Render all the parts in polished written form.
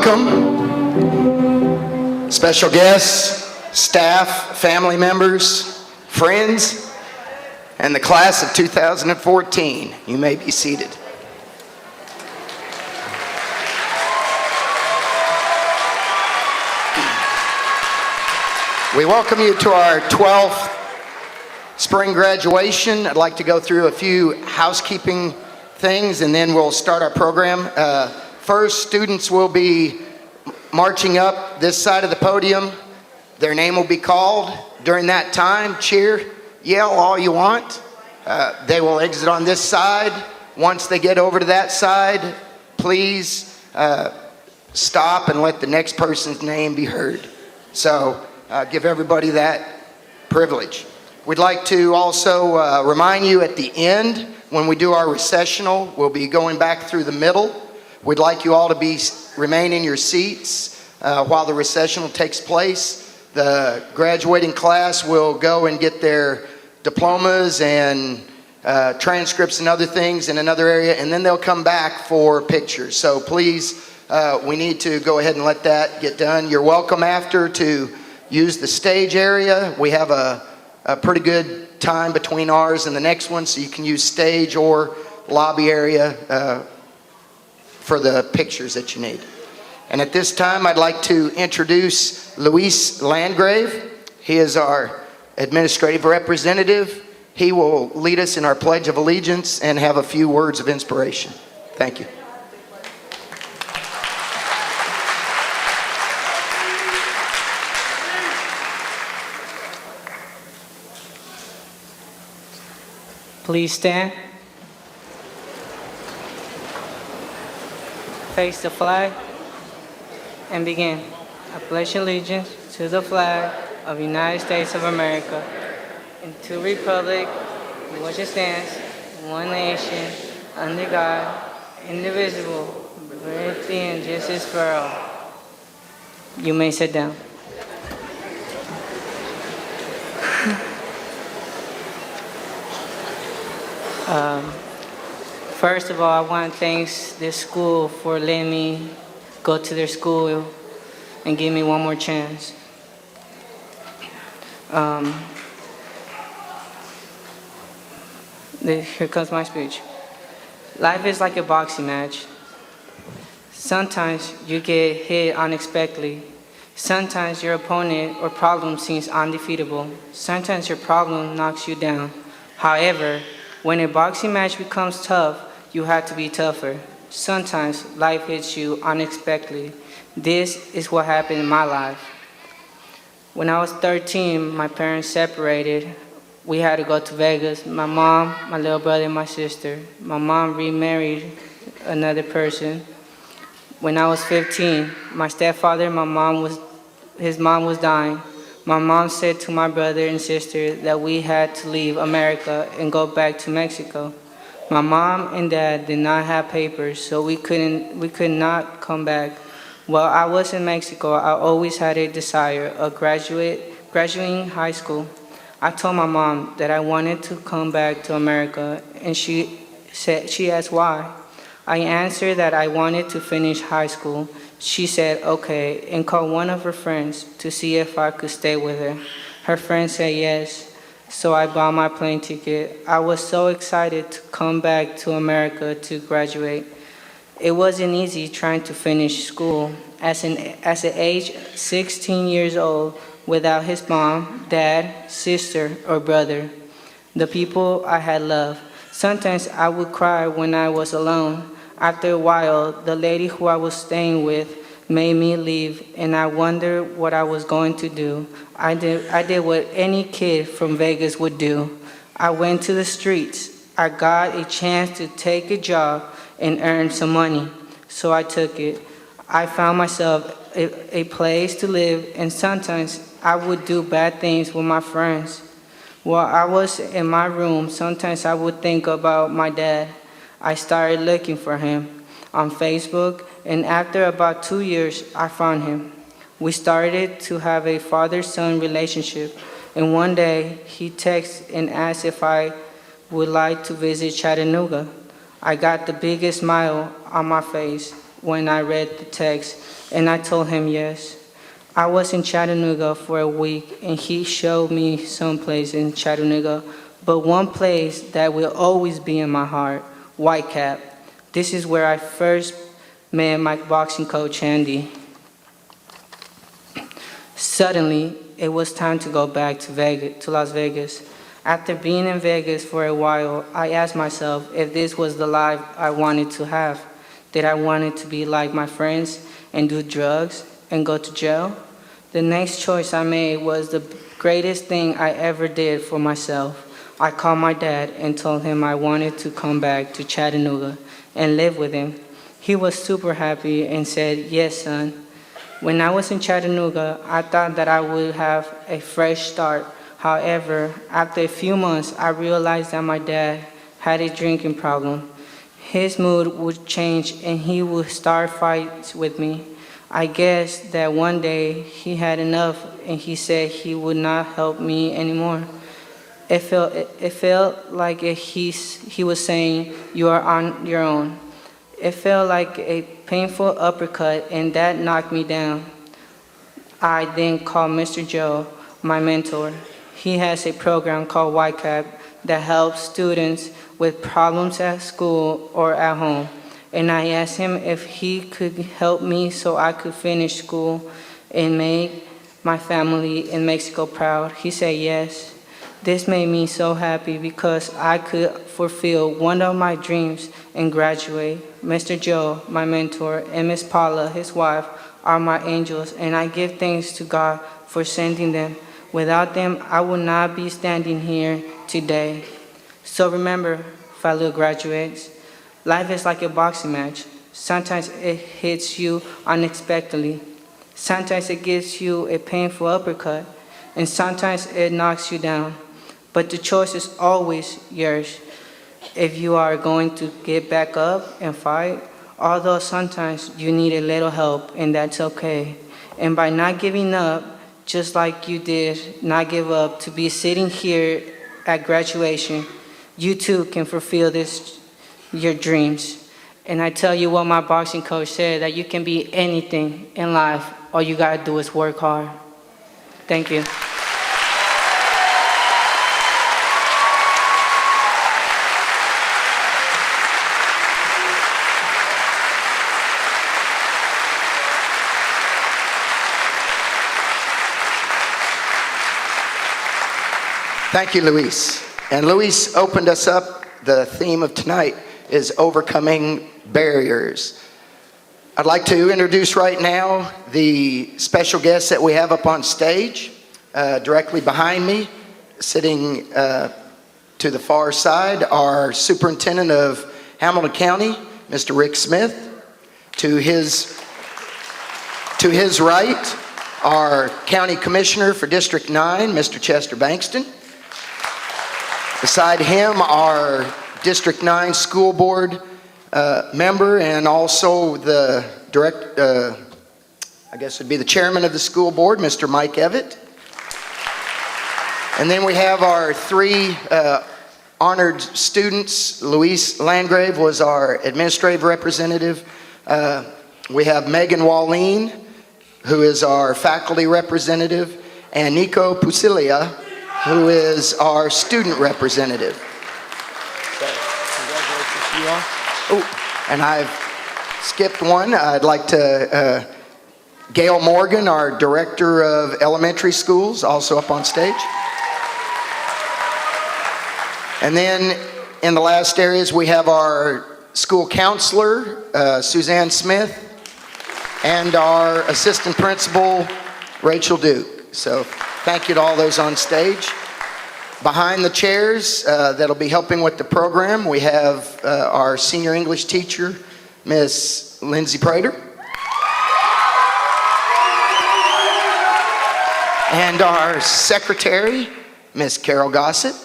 welcome special guests, staff, family members, friends, and the class of 2014. You may be seated. We welcome you to our 12th spring graduation. I'd like to go through a few housekeeping things and then we'll start our program. First, students will be marching up this side of the podium. Their name will be called. During that time, cheer, yell all you want. They will exit on this side. Once they get over to that side, please stop and let the next person's name be heard. So give everybody that privilege. We'd like to also remind you at the end, when we do our recessional, we'll be going back through the middle. We'd like you all to remain in your seats while the recessional takes place. The graduating class will go and get their diplomas and transcripts and other things in another area, and then they'll come back for pictures. So please, we need to go ahead and let that get done. You're welcome after to use the stage area. We have a pretty good time between ours and the next one, so you can use stage or lobby area for the pictures that you need. And at this time, I'd like to introduce Luis Landgrave. He is our administrative representative. He will lead us in our Pledge of Allegiance and have a few words of inspiration. Thank you. Please stand. Face the flag and begin. I pledge allegiance to the flag of the United States of America and to the republic which it stands, one nation, under God, indivisible, with liberty and justice for all. You may sit down. First of all, I want to thank this school for letting me go to their school and give me one more chance. Here comes my speech. Life is like a boxing match. Sometimes you get hit unexpectedly. Sometimes your opponent or problem seems undefeatable. Sometimes your problem knocks you down. However, when a boxing match becomes tough, you have to be tougher. Sometimes life hits you unexpectedly. This is what happened in my life. When I was 13, my parents separated. We had to go to Vegas. My mom, my little brother, and my sister. My mom remarried another person. When I was 15, my stepfather, his mom was dying. My mom said to my brother and sister that we had to leave America and go back to Mexico. My mom and dad did not have papers, so we could not come back. While I was in Mexico, I always had a desire of graduating high school. I told my mom that I wanted to come back to America, and she asked why. I answered that I wanted to finish high school. She said, okay, and called one of her friends to see if I could stay with her. Her friend said yes, so I bought my plane ticket. I was so excited to come back to America to graduate. It wasn't easy trying to finish school. As an age 16 years old, without his mom, dad, sister, or brother, the people I had loved. Sometimes I would cry when I was alone. After a while, the lady who I was staying with made me leave, and I wondered what I was going to do. I did what any kid from Vegas would do. I went to the streets. I got a chance to take a job and earn some money, so I took it. I found myself a place to live, and sometimes I would do bad things with my friends. While I was in my room, sometimes I would think about my dad. I started looking for him on Facebook, and after about 2 years, I found him. We started to have a father-son relationship, and one day he texted and asked if I would like to visit Chattanooga. I got the biggest smile on my face. when I read the text, and I told him yes. I was in Chattanooga for a week, and he showed me some place in Chattanooga, but one place that will always be in my heart, Whitecap. This is where I first met my boxing coach, Andy. Suddenly, it was time to go back to Las Vegas. After being in Vegas for a while, I asked myself if this was the life I wanted to have. Did I want it to be like my friends and do drugs and go to jail? The next choice I made was the greatest thing I ever did for myself. I called my dad and told him I wanted to come back to Chattanooga and live with him. He was super happy and said, "Yes, son." When I was in Chattanooga, I thought that I would have a fresh start. However, after a few months, I realized that my dad had a drinking problem. His mood would change and he would start fights with me. I guess that one day he had enough and he said he would not help me anymore. It felt like he was saying, "You are on your own." It felt like a painful uppercut, and that knocked me down. I then called Mr. Joe, my mentor. He has a program called YCAP that helps students with problems at school or at home. And I asked him if he could help me so I could finish school and make my family in Mexico proud. He said yes. This made me so happy because I could fulfill one of my dreams and graduate. Mr. Joe, my mentor, and Miss Paula, his wife, are my angels, and I give thanks to God for sending them. Without them, I would not be standing here today. So remember, fellow graduates, life is like a boxing match. Sometimes it hits you unexpectedly. Sometimes it gives you a painful uppercut, and sometimes it knocks you down. But the choice is always yours. If you are going to get back up and fight, although sometimes you need a little help, and that's okay. And by not giving up, just like you did not give up to be sitting here at graduation, you too can fulfill your dreams. And I tell you what my boxing coach said, that you can be anything in life. All you gotta do is work hard. Thank you. Thank you, Luis. And Luis opened us up. The theme of tonight is overcoming barriers. I'd like to introduce right now the special guests that we have up on stage. Directly behind me, sitting to the far side, our Superintendent of Hamilton County, Mr. Rick Smith. To his right, our County Commissioner for District 9, Mr. Chester Bankston. Beside him, our District 9 School Board member and also the I guess would be the chairman of the school board, Mr. Mike Evett. And then we have our three honored students. Luis Landgrave was our administrative representative. We have Megan Walleen, who is our faculty representative, and Nico Pusilia, who is our student representative. Congratulations to you all. Oh, and I've skipped one. I'd like to, Gail Morgan, our Director of Elementary Schools, also up on stage. And then in the last areas, we have our school counselor, Suzanne Smith, and our assistant principal, Rachel Duke. So thank you to all those on stage. Behind the chairs that'll be helping with the program, we have our senior English teacher, Miss Lindsay Prater. And our secretary, Miss Carol Gossett.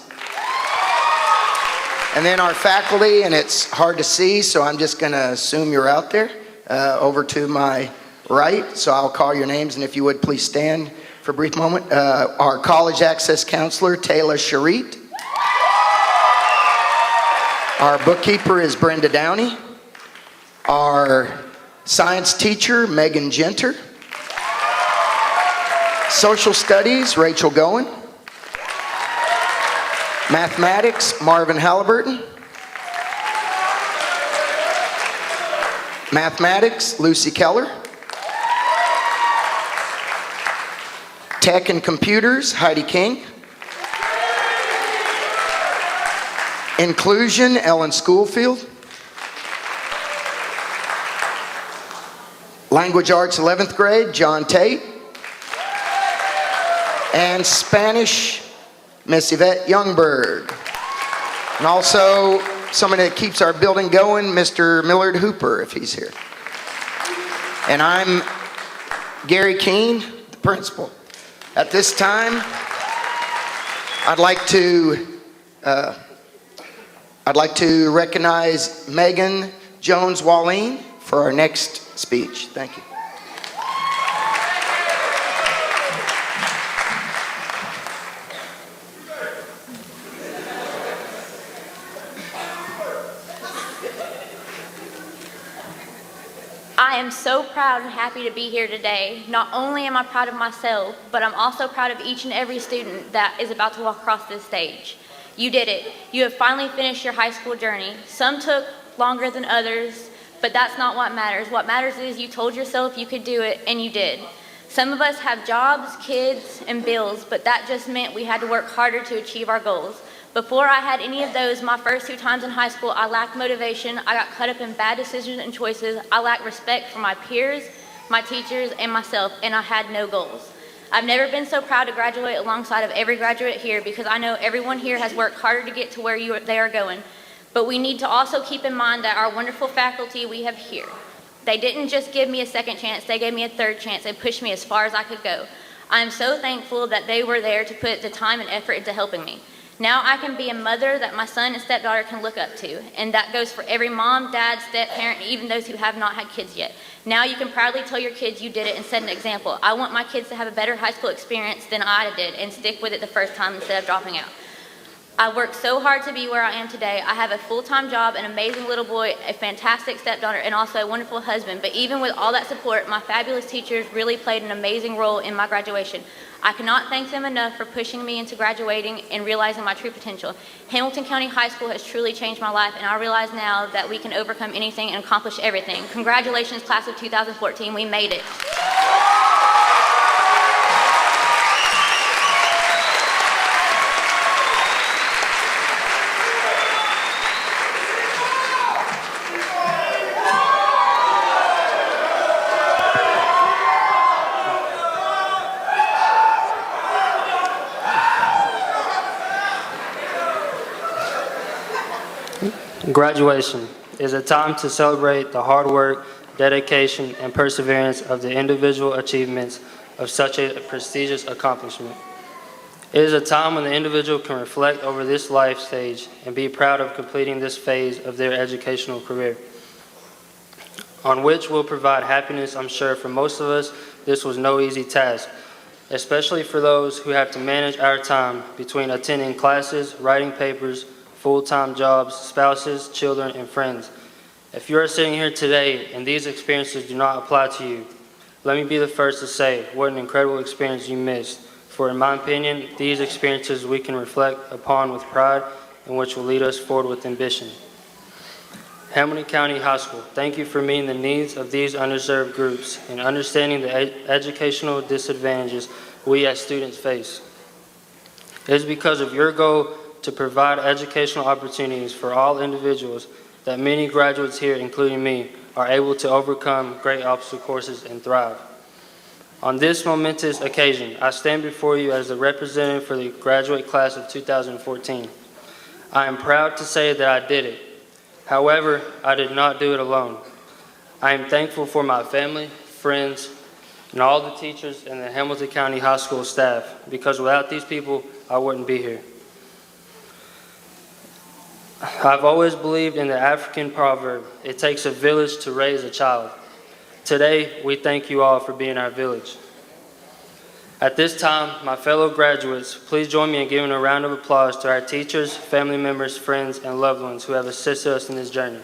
And then our faculty, and it's hard to see, so I'm just going to assume you're out there, over to my right. So I'll call your names, and if you would please stand for a brief moment. Our college access counselor, Taylor Sharit. Our bookkeeper is Brenda Downey. Our Science teacher, Megan Genter. Social studies, Rachel Goen. Mathematics, Marvin Halliburton. Mathematics, Lucy Keller. Tech and computers, Heidi King. Inclusion, Ellen Schoolfield. Language arts, 11th grade, John Tate. And Spanish, Miss Yvette Youngberg. And also, somebody that keeps our building going, Mr. Millard Hooper, if he's here. And I'm Gary Keene, the principal. At this time, I'd like to recognize Megan Jones-Walleen for our next speech. Thank you. I am so proud and happy to be here today. Not only am I proud of myself, but I'm also proud of each and every student that is about to walk across this stage. You did it. You have finally finished your high school journey. Some took longer than others, but that's not what matters. What matters is you told yourself you could do it, and you did. Some of us have jobs, kids, and bills, but that just meant we had to work harder to achieve our goals. Before I had any of those, my first 2 times in high school, I lacked motivation. I got caught up in bad decisions and choices. I lacked respect for my peers, my teachers, and myself, and I had no goals. I've never been so proud to graduate alongside of every graduate here because I know everyone here has worked harder to get to where they are going. But we need to also keep in mind that our wonderful faculty we have here, they didn't just give me a second chance, they gave me a third chance and pushed me as far as I could go. I am so thankful that they were there to put the time and effort into helping me. Now I can be a mother that my son and stepdaughter can look up to, and that goes for every mom, dad, step-parent, even those who have not had kids yet. Now you can proudly tell your kids you did it and set an example. I want my kids to have a better high school experience than I did and stick with it the first time instead of dropping out. I worked so hard to be where I am today. I have a full-time job, an amazing little boy, a fantastic stepdaughter, and also a wonderful husband. But even with all that support, my fabulous teachers really played an amazing role in my graduation. I cannot thank them enough for pushing me into graduating and realizing my true potential. Hamilton County High School has truly changed my life, and I realize now that we can overcome anything and accomplish everything. Congratulations, class of 2014. We made it. Graduation is a time to celebrate the hard work, dedication, and perseverance of the individual achievements of such a prestigious accomplishment. It is a time when the individual can reflect over this life stage and be proud of completing this phase of their educational career, on which will provide happiness. I'm sure for most of us, this was no easy task, especially for those who have to manage our time between attending classes, writing papers, full-time jobs, spouses, children, and friends. If you are sitting here today and these experiences do not apply to you, let me be the first to say what an incredible experience you missed. For in my opinion, these experiences we can reflect upon with pride and which will lead us forward with ambition. Hamilton County High School, thank you for meeting the needs of these underserved groups and understanding the educational disadvantages we as students face. It is because of your goal to provide educational opportunities for all individuals that many graduates here, including me, are able to overcome great obstacle courses and thrive. On this momentous occasion, I stand before you as the representative for the graduate class of 2014. I am proud to say that I did it. However, I did not do it alone. I am thankful for my family, friends, and all the teachers and the Hamilton County High School staff, because without these people, I wouldn't be here. I've always believed in the African proverb, it takes a village to raise a child. Today, we thank you all for being our village. At this time, my fellow graduates, please join me in giving a round of applause to our teachers, family members, friends, and loved ones who have assisted us in this journey.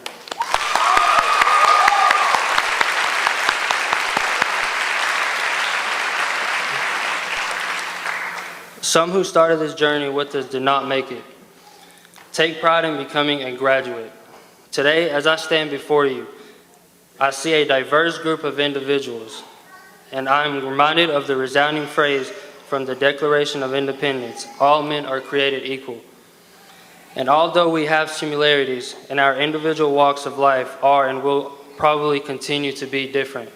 Some who started this journey with us did not make it. Take pride in becoming a graduate. Today, as I stand before you, I see a diverse group of individuals, and I am reminded of the resounding phrase from the Declaration of Independence, all men are created equal. And although we have similarities in our individual walks of life are and will probably continue to be different.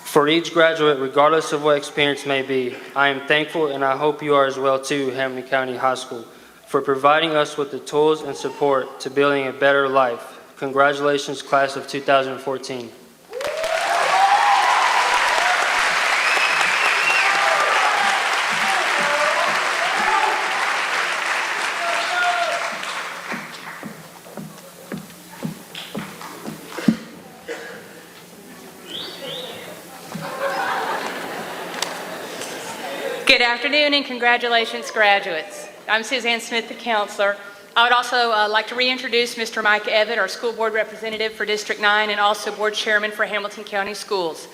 For each graduate, regardless of what experience may be, I am thankful, and I hope you are as well too, Hamilton County High School, for providing us with the tools and support to building a better life. Congratulations, class of 2014. Good afternoon and congratulations, graduates. I'm Suzanne Smith, the counselor. I would also like to reintroduce Mr. Mike Evatt, our school board representative for District 9 and also board chairman for Hamilton County Schools.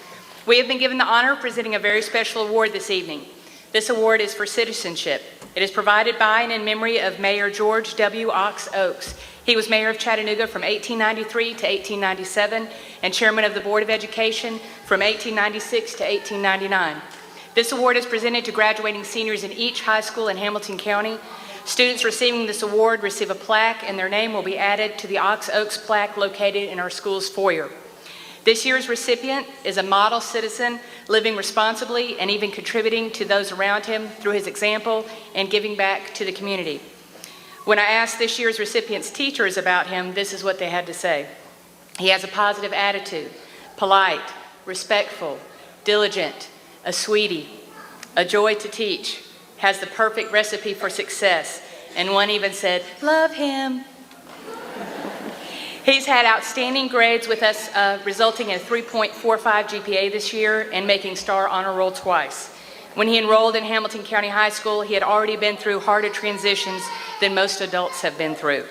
We have been given the honor of presenting a very special award this evening. This award is for citizenship. It is provided by and in memory of Mayor George W. Ox Oaks. He was mayor of Chattanooga from 1893 to 1897 and chairman of the Board of Education from 1896 to 1899. This award is presented to graduating seniors in each high school in Hamilton County. Students receiving this award receive a plaque, and their name will be added to the Ox Oaks plaque located in our school's foyer. This year's recipient is a model citizen, living responsibly and even contributing to those around him through his example and giving back to the community. When I asked this year's recipient's teachers about him, this is what they had to say. He has a positive attitude, polite, respectful, diligent, a sweetie, a joy to teach, has the perfect recipe for success, and one even said, love him. He's had outstanding grades with us, resulting in a 3.45 GPA this year and making Star Honor Roll twice. When he enrolled in Hamilton County High School, he had already been through harder transitions than most adults have been through.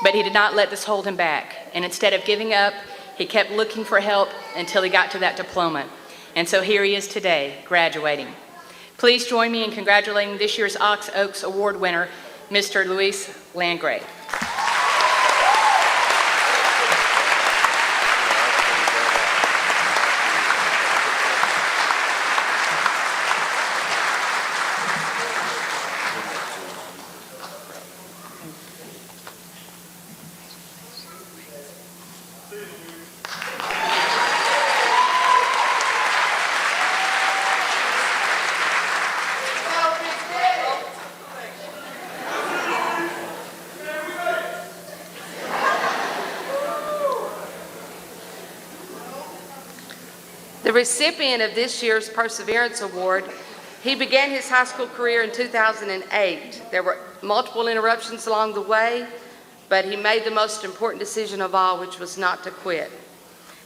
But he did not let this hold him back, and instead of giving up, he kept looking for help until he got to that diploma. And so here he is today, graduating. Please join me in congratulating this year's Ox Oaks Award winner, Mr. Luis Landgrave. The recipient of this year's Perseverance Award, he began his high school career in 2008. There were multiple interruptions along the way, but he made the most important decision of all, which was not to quit.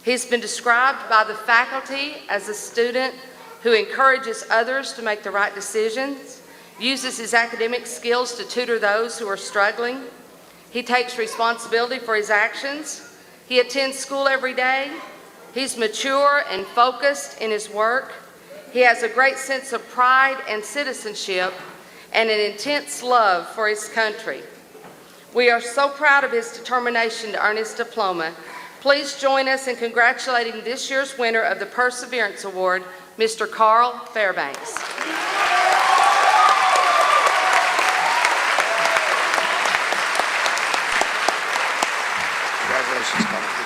He's been described by the faculty as a student who encourages others to make the right decisions, uses his academic skills to tutor those who are struggling. He takes responsibility for his actions. He attends school every day. He's mature and focused in his work. He has a great sense of pride and citizenship and an intense love for his country. We are so proud of his determination to earn his diploma. Please join us in congratulating this year's winner of the Perseverance Award, Mr. Carl Fairbanks. Congratulations, Carl.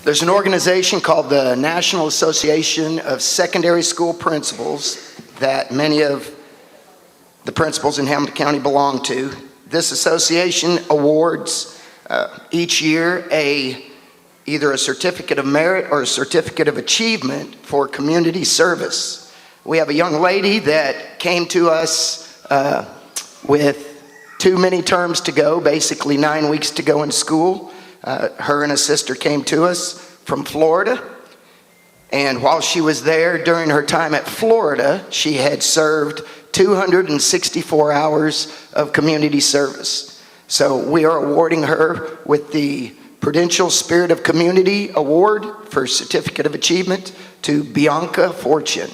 There's an organization called the National Association of Secondary School Principals that many of the principals in Hamilton County belong to. This association awards each year a either a certificate of merit or a certificate of achievement for community service. We have a young lady that came to us with too many terms to go, basically 9 weeks to go in school. Her and a sister came to us from Florida. And while she was there during her time at Florida, she had served 264 hours of community service. So we are awarding her with the Prudential Spirit of Community Award for Certificate of Achievement to Bianca Fortune.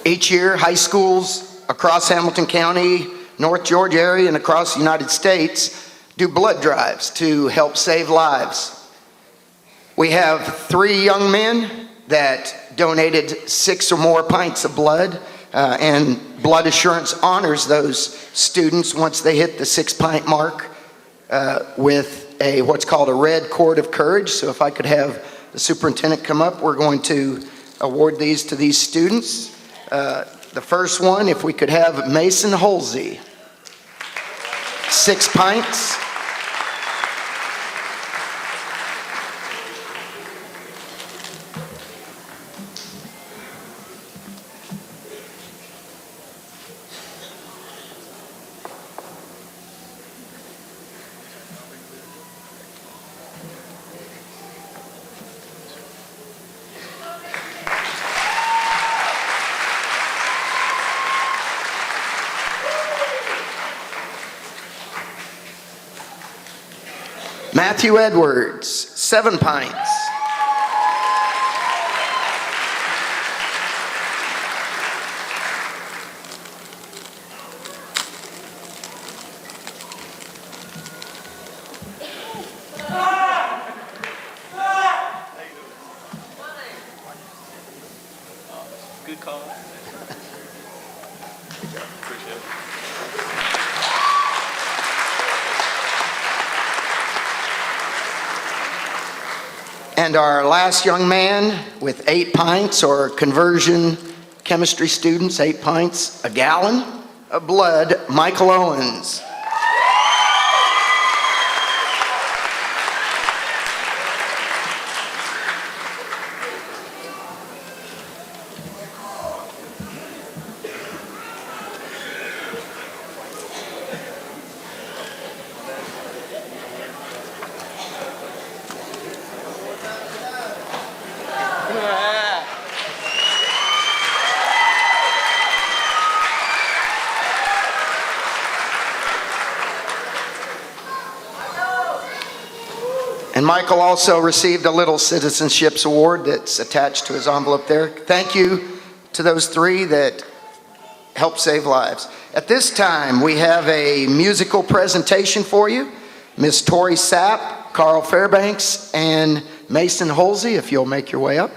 Each year, high schools across Hamilton County, North Georgia area, and across the United States do blood drives to help save lives. We have 3 young men that donated 6 or more pints of blood, and Blood Assurance honors those students once they hit the 6-pint mark with what's called a red cord of courage. So if I could have the superintendent come up, we're going to award these to these students. The first one, if we could have Mason Holsey, 6 pints. Matthew Edwards, 7 pints. Good call. Good job. Appreciate it. And our last young man with 8 pints, or conversion chemistry students, 8 pints, a gallon of blood, Michael Owens. And Michael also received a little citizenships award that's attached to his envelope there. Thank you to those 3 that helped save lives. At this time, we have a musical presentation for you. Miss Tori Sapp, Carl Fairbanks, and Mason Holsey, if you'll make your way up.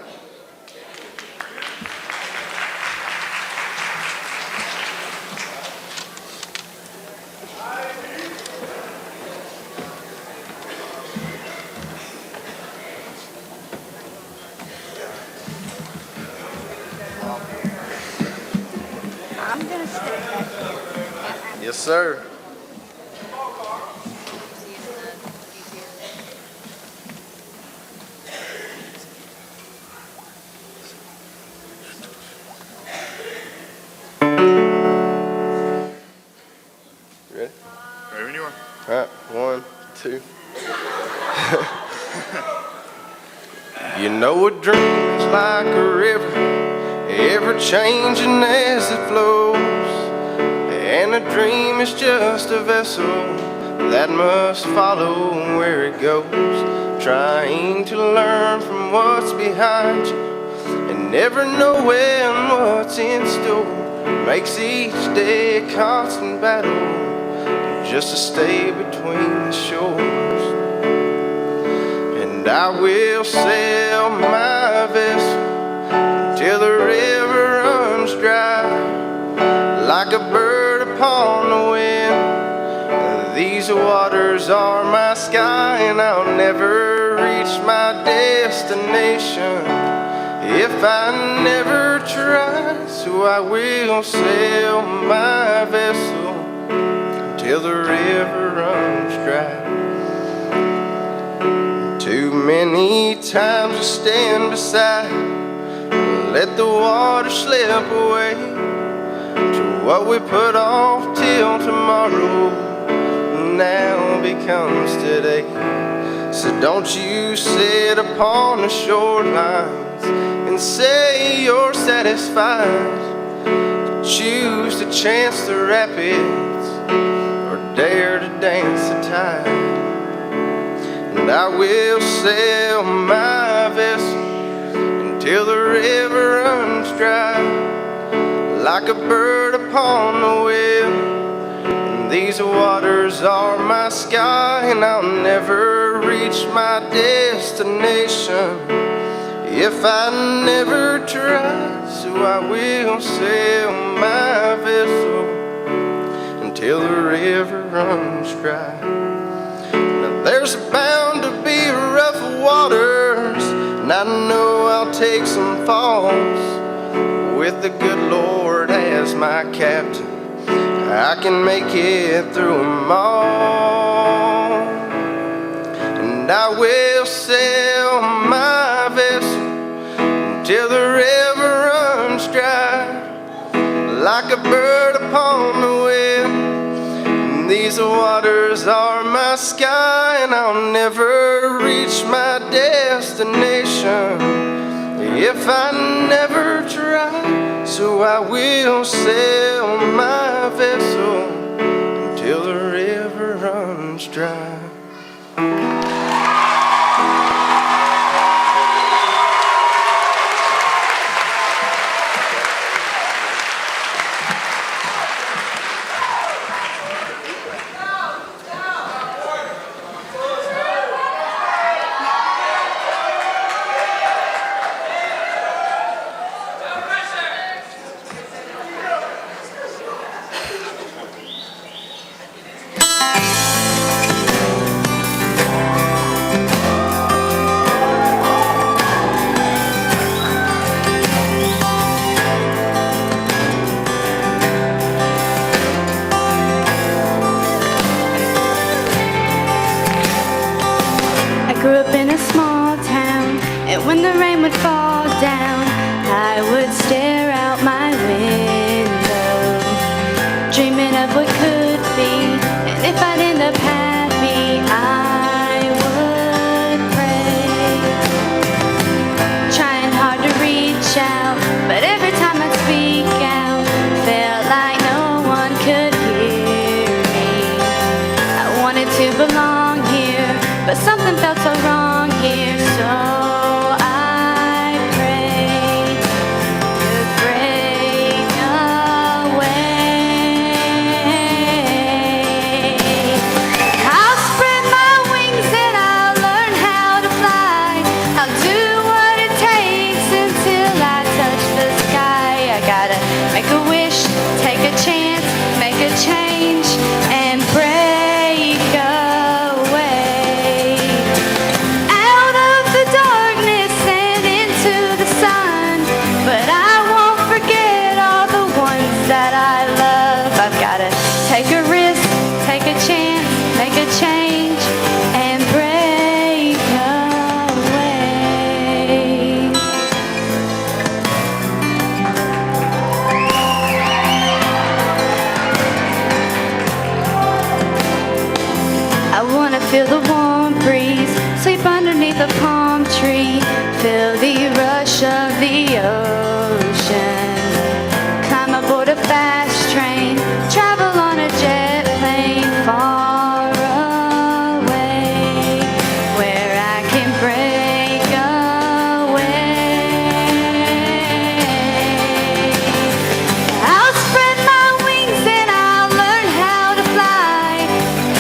Yes, sir. You ready? Ready when you are. All right, 1, 2. You know a dream is like a river, ever changing as it flows. And a dream is just a vessel that must follow where it goes. Trying to learn from what's behind you and never knowing what's in store makes each day a constant battle just to stay between the shores. And I will sail my vessel till the river runs dry, like a bird upon the wind. These waters are my sky, and I'll never reach my destination if I never try. So I will sail my vessel till the river runs dry. Too many times I stand beside and let the water slip away to what we put off till tomorrow now becomes today. So don't you sit upon the shorelines and say you're satisfied. Choose to chance the rapids or dare to dance the tide. And I will sail my vessel until the river runs dry, like a bird upon the wind. And these waters are my sky, and I'll never reach my destination if I never try. So I will sail my vessel until the river runs dry. Now there's bound to be rough waters, and I know I'll take some falls. With the good Lord as my captain, I can make it through them all. And I will sail my vessel until the river runs dry, like a bird upon the wind. And these waters are my sky, and I'll never reach my destination if I never try. So I will sail my vessel until the river runs dry. I grew up in a small town, and when the rain would fall down, I would stare out my window, dreaming of what could be. And if I'd end up happy, I would pray, trying hard to reach out, but every time I'd speak out, felt like no one could hear me. I wanted to belong here, but something felt so wrong here, so I prayed to break away. I'll spread my wings and I'll learn how to fly. I'll do what it takes until I touch the sky. I gotta make a wish, take a chance, make a change, and break away. Out of the darkness and into the sun, but I won't forget all the ones that I love. I've gotta take a risk, take a chance, make a change, and break away. I wanna feel the warm breeze, sleep under underneath a palm tree, feel the rush of the ocean. Climb aboard a fast train, travel on a jet plane far away, where I can break away. I'll spread my wings and I'll learn how to fly,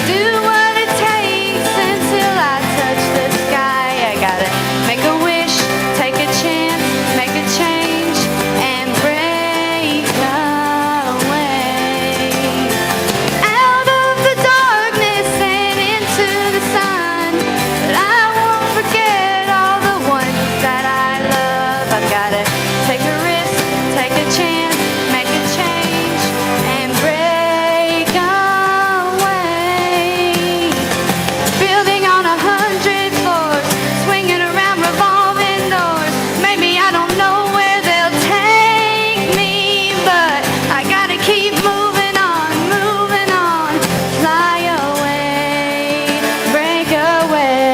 do what it takes until I touch the sky. I gotta make a wish, take a chance, make a change, and break away. Out of the darkness and into the sun, but I won't forget all the ones that I love. I've gotta take a risk, take a chance, make a change, and break away. Building on 100 floors, swinging around revolving doors. Maybe I don't know where they'll take me, but I gotta keep moving on, fly away, break away.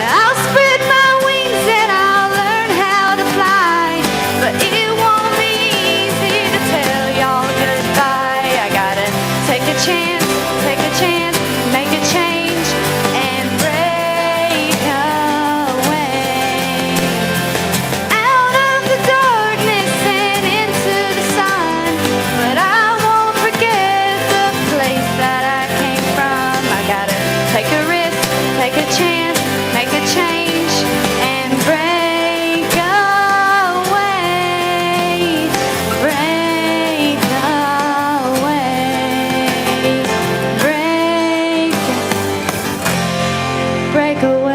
I'll spread my wings and I'll learn how to fly, but it won't be easy to tell y'all goodbye. I gotta take a chance, make a change, and break away. Out of the darkness and into the sun, but I won't forget the place that I came from. I gotta take a risk, take a chance, make a change, and break away, break away, break away.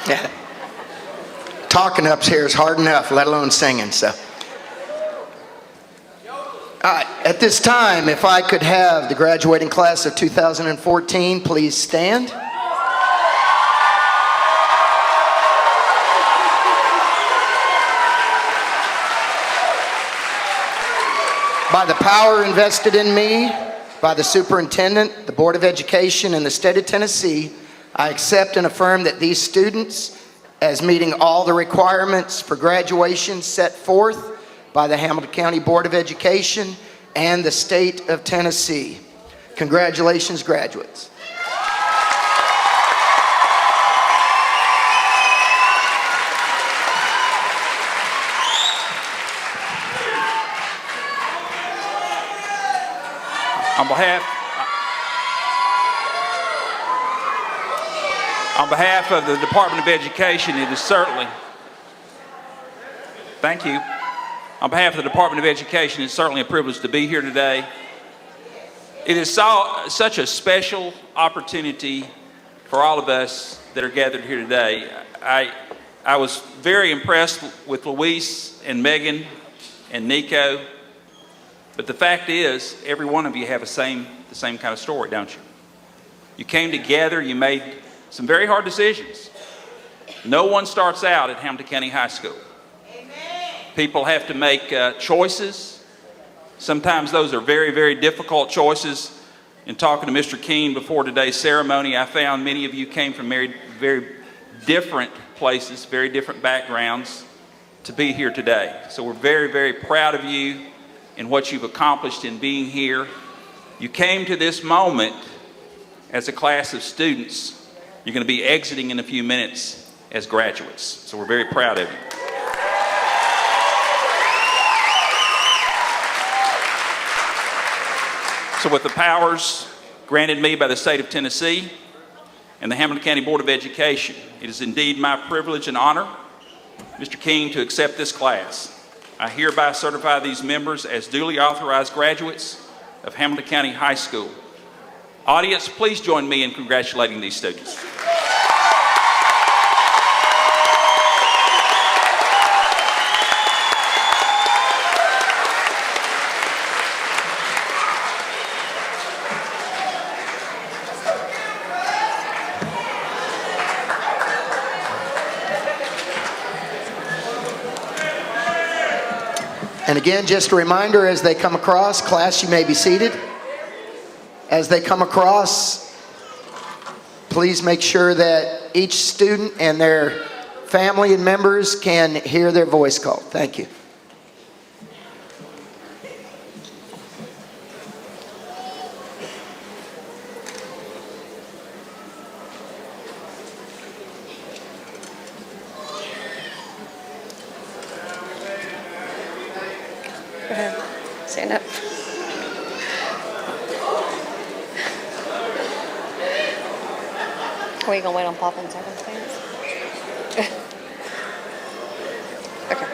Yeah. Talking up here is hard enough, let alone singing, so. All right, at this time, if I could have the graduating class of 2014 please stand. By the power invested in me by the superintendent, the Board of Education, and the state of Tennessee, I accept and affirm that these students, as meeting all the requirements for graduation set forth by the Hamilton County Board of Education and the state of Tennessee. Congratulations, graduates. On behalf of the Department of Education, it is certainly, thank you. On behalf of the Department of Education, it's certainly a privilege to be here today. It is such a special opportunity for all of us that are gathered here today. I was very impressed with Luis and Megan and Nico, but the fact is, every one of you have the same kind of story, don't you? You came together, you made some very hard decisions. No one starts out at Hamilton County High School. People have to make choices. Sometimes those are very, very difficult choices. In talking to Mr. Keene before today's ceremony, I found many of you came from very, very different places, very different backgrounds to be here today. So we're very, very proud of you and what you've accomplished in being here. You came to this moment as a class of students. You're going to be exiting in a few minutes as graduates. So we're very proud of you. So with the powers granted me by the state of Tennessee and the Hamilton County Board of Education, it is indeed my privilege and honor, Mr. King, to accept this class. I hereby certify these members as duly authorized graduates of Hamilton County High School. Audience, please join me in congratulating these students. And again, just a reminder, as they come across, class, you may be seated. As they come across, please make sure that each student and their family and members can hear their voice called. Thank you. Go ahead. Stand up. Are we gonna wait on Papa and circumstance? Okay.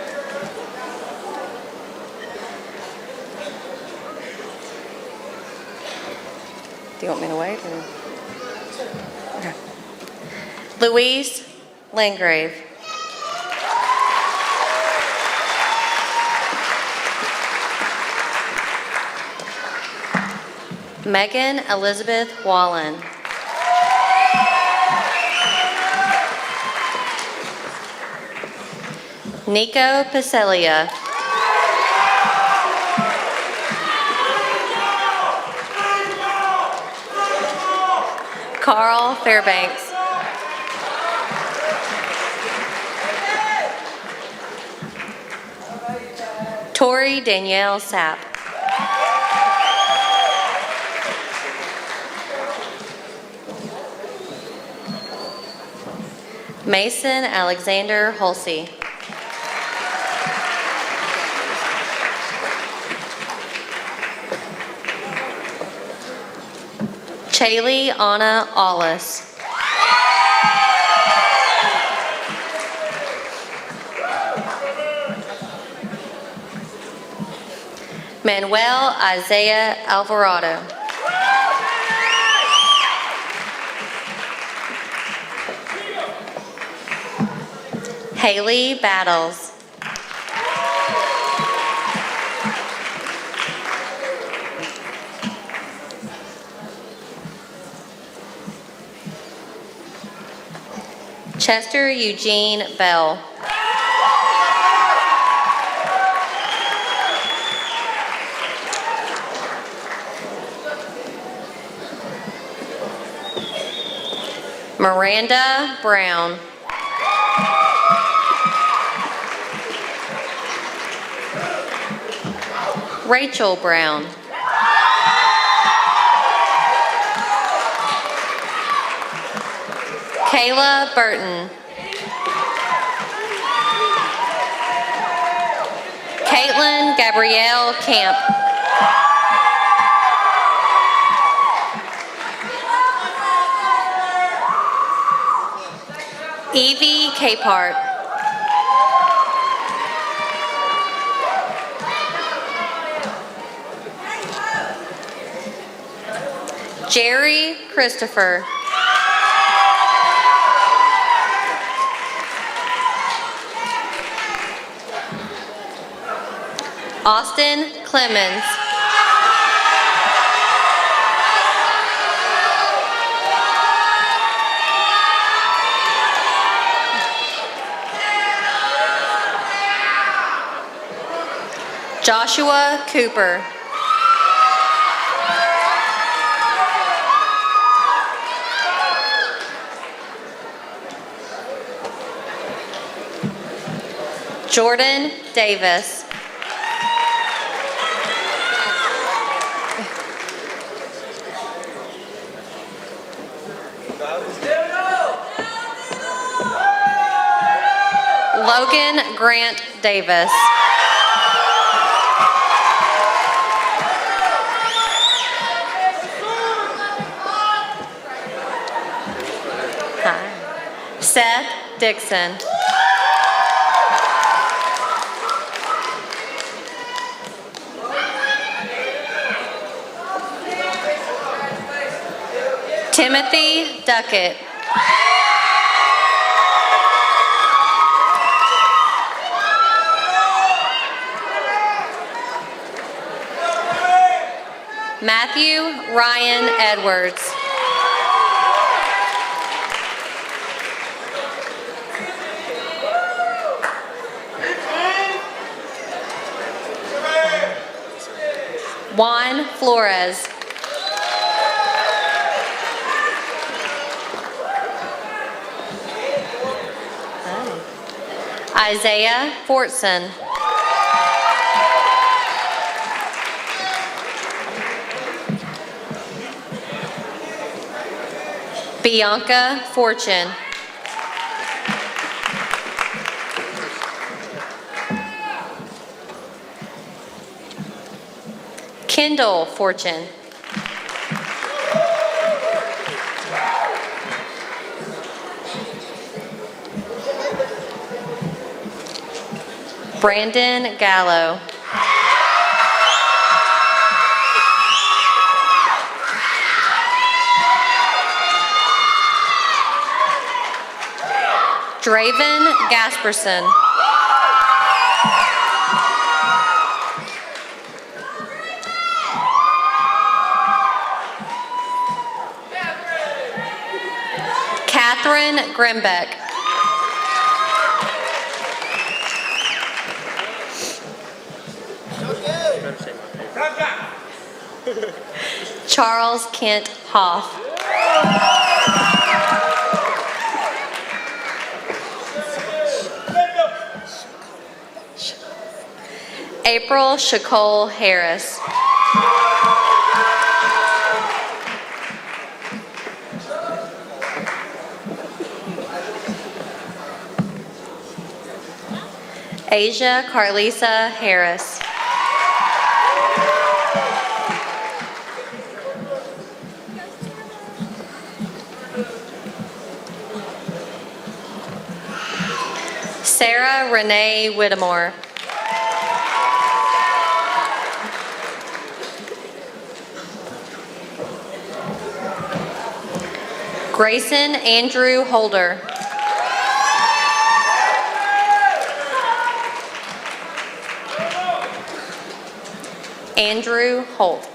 Do you want me to wait or? Okay. Louise Landgrave. Megan Elizabeth Wallen. Nico Pacellia. Carl Fairbanks. Tori Danielle Sapp. Mason Alexander Hulsey. Chaley Anna Ollis. Manuel Isaiah Alvarado. Haley Battles. Chester Eugene Bell. Miranda Brown. Rachel Brown. Kayla Burton. Caitlin Gabrielle Camp. Evie Capehart. Jerry Christopher. Austin Clemens. Joshua Cooper. Jordan Davis. Logan Grant Davis. Hi. Seth Dixon. Timothy Duckett. Matthew Ryan Edwards. Juan Flores. Isaiah Fortson. Bianca Fortune. Kendall Fortune. Brandon Gallo. Draven Gasperson. Catherine Grimbeck. Charles Kent Hoff. April Shacole Harris. Asia Carlisa Harris. Sarah Renee Whittemore. Grayson Andrew Holder. Andrew Holt.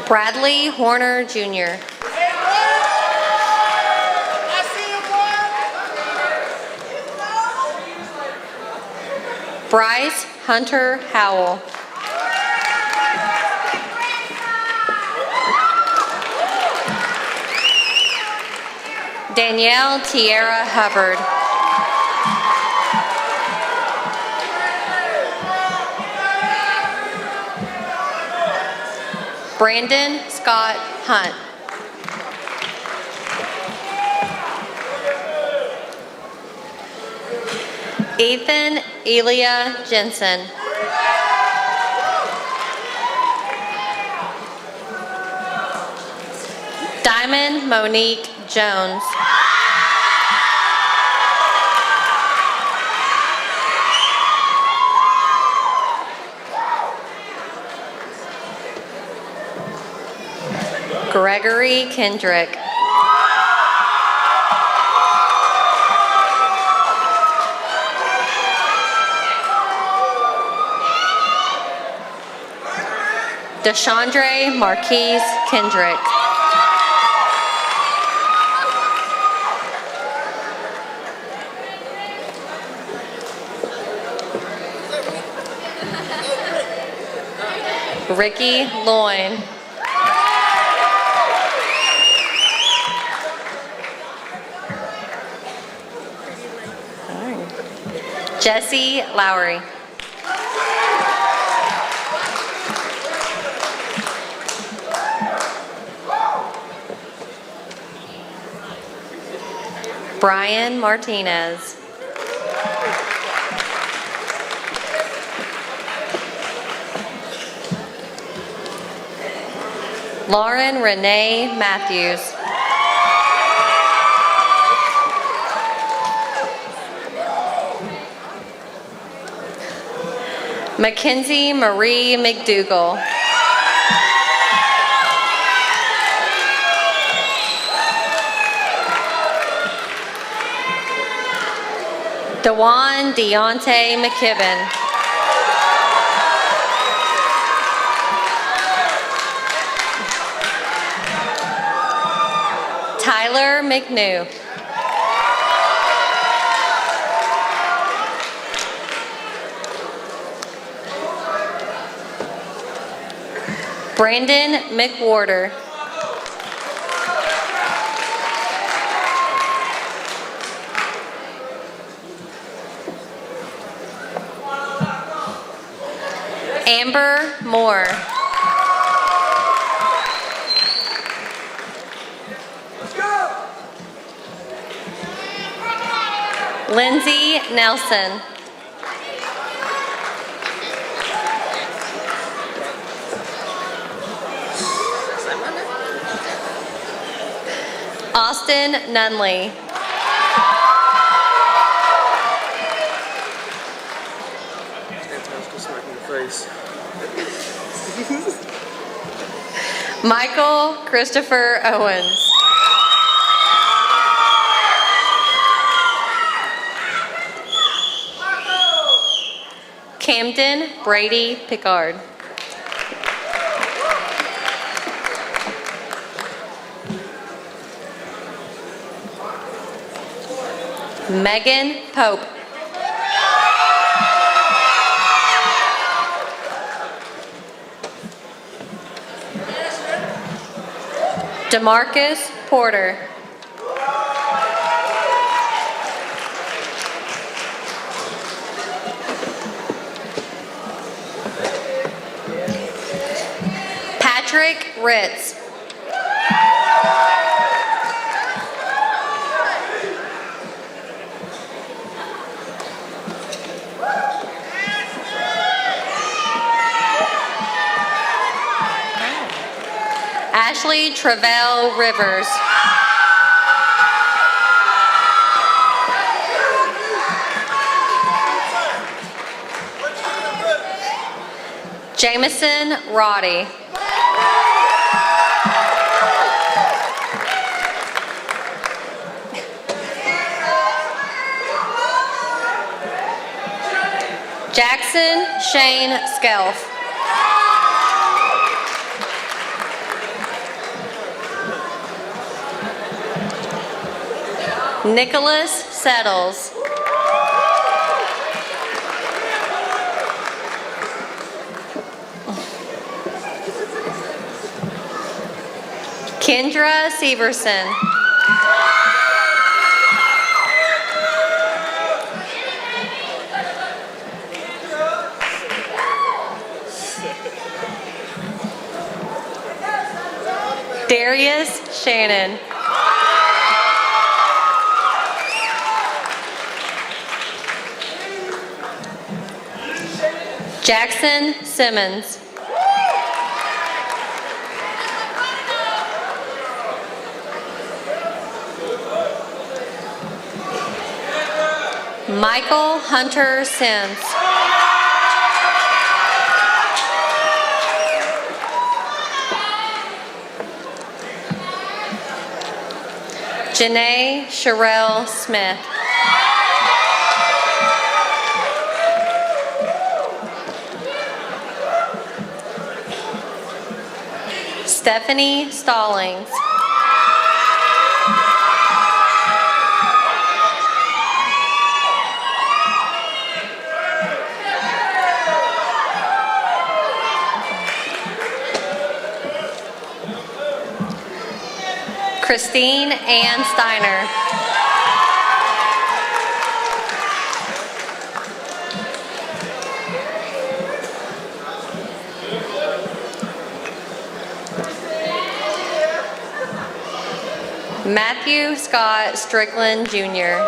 Bradley Horner Jr. Bryce Hunter Howell. Danielle Tierra Hubbard. Brandon Scott Hunt. Ethan Elia Jensen. Diamond Monique Jones. Gregory Kendrick. Deshandre Marquise Kendrick. Ricky Loin. Jesse Lowry. Brian Martinez. Lauren Renee Matthews. Mackenzie Marie McDougall. Dewan Deontay McKibben. Tyler McNew. Brandon McWhorter. Amber Moore. Lindsay Nelson. Austin Nunley. Michael Christopher Owens. Camden Brady Pickard. Megan Pope. DeMarcus Porter. Patrick Ritz. Ashley Travell Rivers. Jameson Roddy. Jackson Shane Skelf. Nicholas Settles. Kendra Severson. Darius Shannon. Jackson Simmons. Michael Hunter Sims. Janae Sherelle Smith. Stephanie Stallings. Christine Ann Steiner. Matthew Scott Strickland, Jr.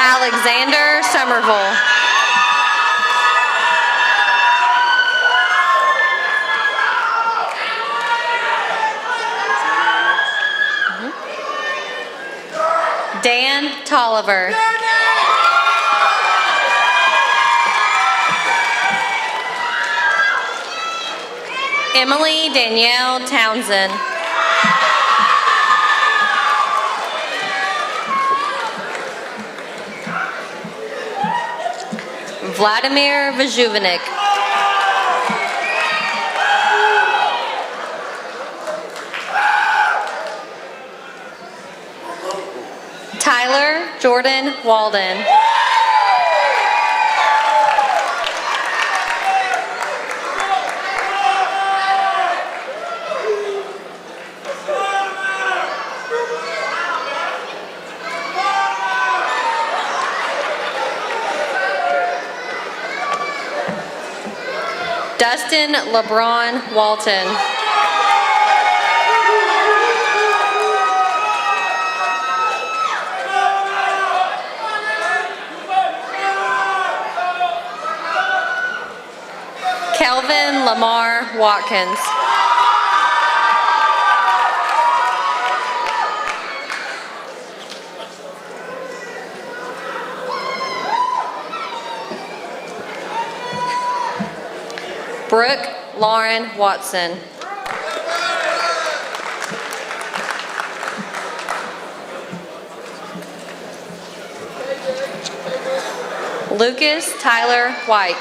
Alexander Somerville. Dan Tolliver. Emily Danielle Townsend. Vladimir Vajuvenik. Jordan Walden. Dustin LeBron Walton. Kelvin Lamar Watkins. Brooke Lauren Watson. Lucas Tyler White.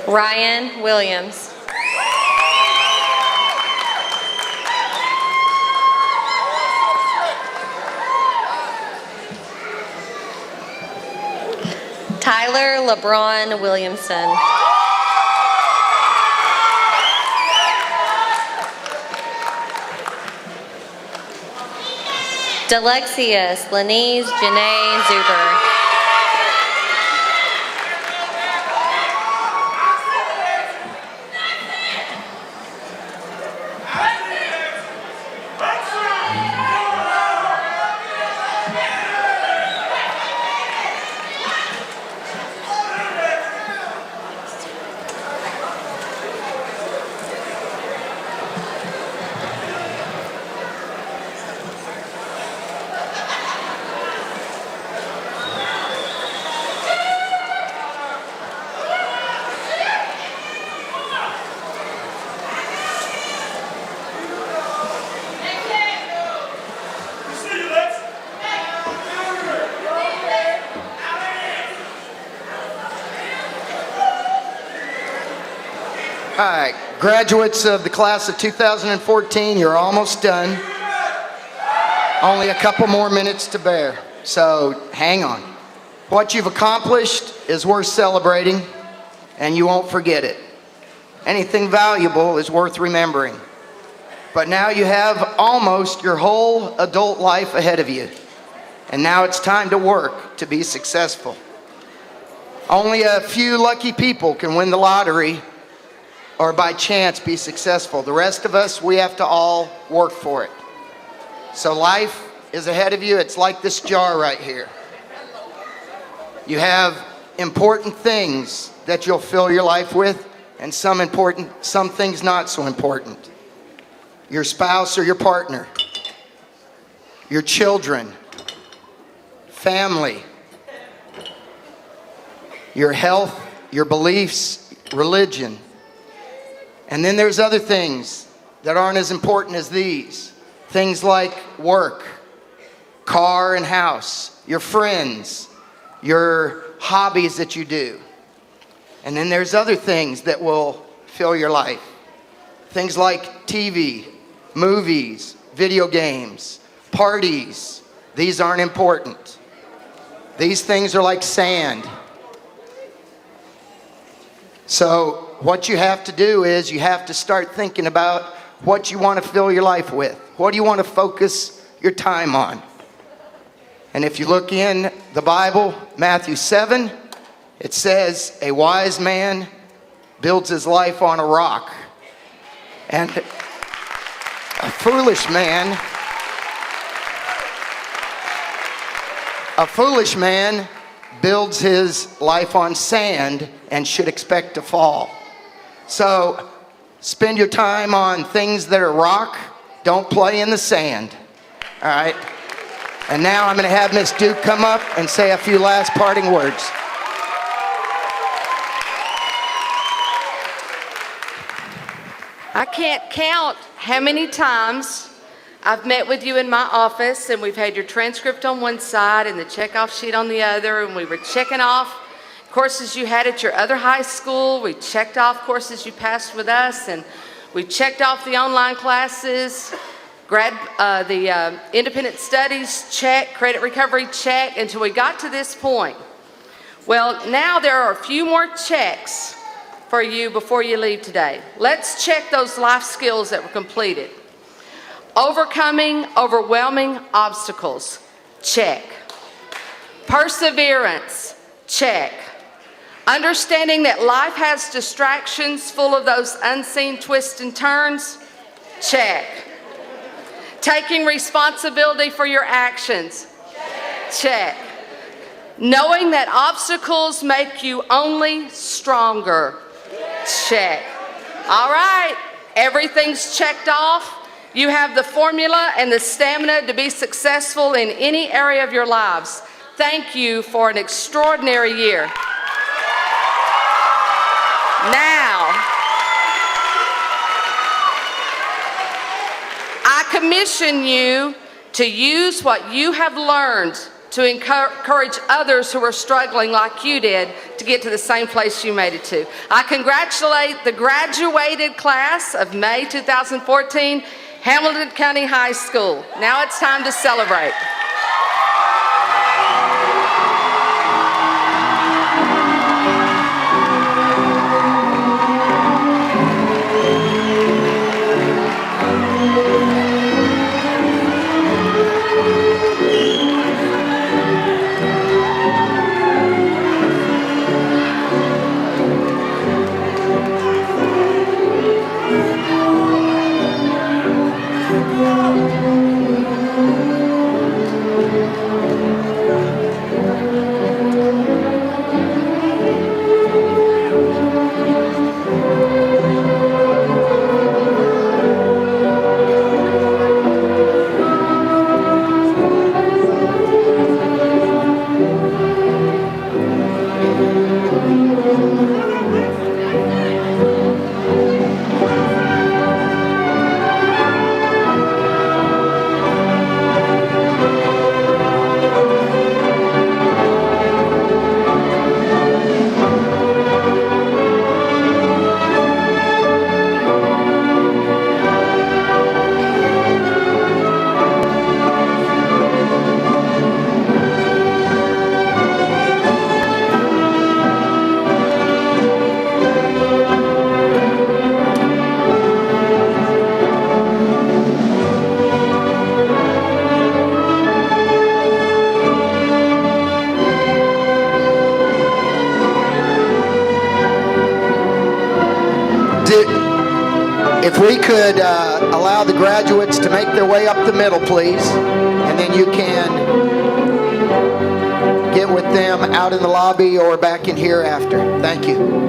Ryan Williams. Tyler LeBron Williamson. Delexius Lenise Janae Zuber. All right, graduates of the class of 2014, you're almost done. Only a couple more minutes to bear, so hang on. What you've accomplished is worth celebrating, and you won't forget it. Anything valuable is worth remembering. But now you have almost your whole adult life ahead of you, and now it's time to work to be successful. Only a few lucky people can win the lottery or by chance be successful. The rest of us, we have to all work for it. So life is ahead of you. It's like this jar right here. You have important things that you'll fill your life with, and some things not so important. Your spouse or your partner, your children, family, your health, your beliefs, religion. And then there's other things that aren't as important as these. Things like work, car and house, your friends, your hobbies that you do. And then there's other things that will fill your life. Things like TV, movies, video games, parties. These aren't important. These things are like sand. So what you have to do is you have to start thinking about what you want to fill your life with. What do you want to focus your time on? And if you look in the Bible, Matthew 7, it says, a wise man builds his life on a rock. And a foolish man builds his life on sand and should expect to fall. So spend your time on things that are rock. Don't play in the sand. All right? And now I'm going to have Miss Duke come up and say a few last parting words. I can't count how many times I've met with you in my office and we've had your transcript on one side and the checkoff sheet on the other, and we were checking off courses you had at your other high school. We checked off courses you passed with us, and we checked off the online classes, the independent studies, check, credit recovery, check, until we got to this point. Well, now there are a few more checks for you before you leave today. Let's check those life skills that were completed. Overcoming overwhelming obstacles, check. Perseverance, check. Understanding that life has distractions full of those unseen twists and turns, check. Taking responsibility for your actions, check. Knowing that obstacles make you only stronger, check. All right, everything's checked off. You have the formula and the stamina to be successful in any area of your lives. Thank you for an extraordinary year. Now, I commission you to use what you have learned to encourage others who are struggling like you did to get to the same place you made it to. I congratulate the graduated class of May 2014, Hamilton County High School. Now it's time to celebrate. If we could allow the graduates to make their way up the middle, please, and then you can get with them out in the lobby or back in here after. Thank you.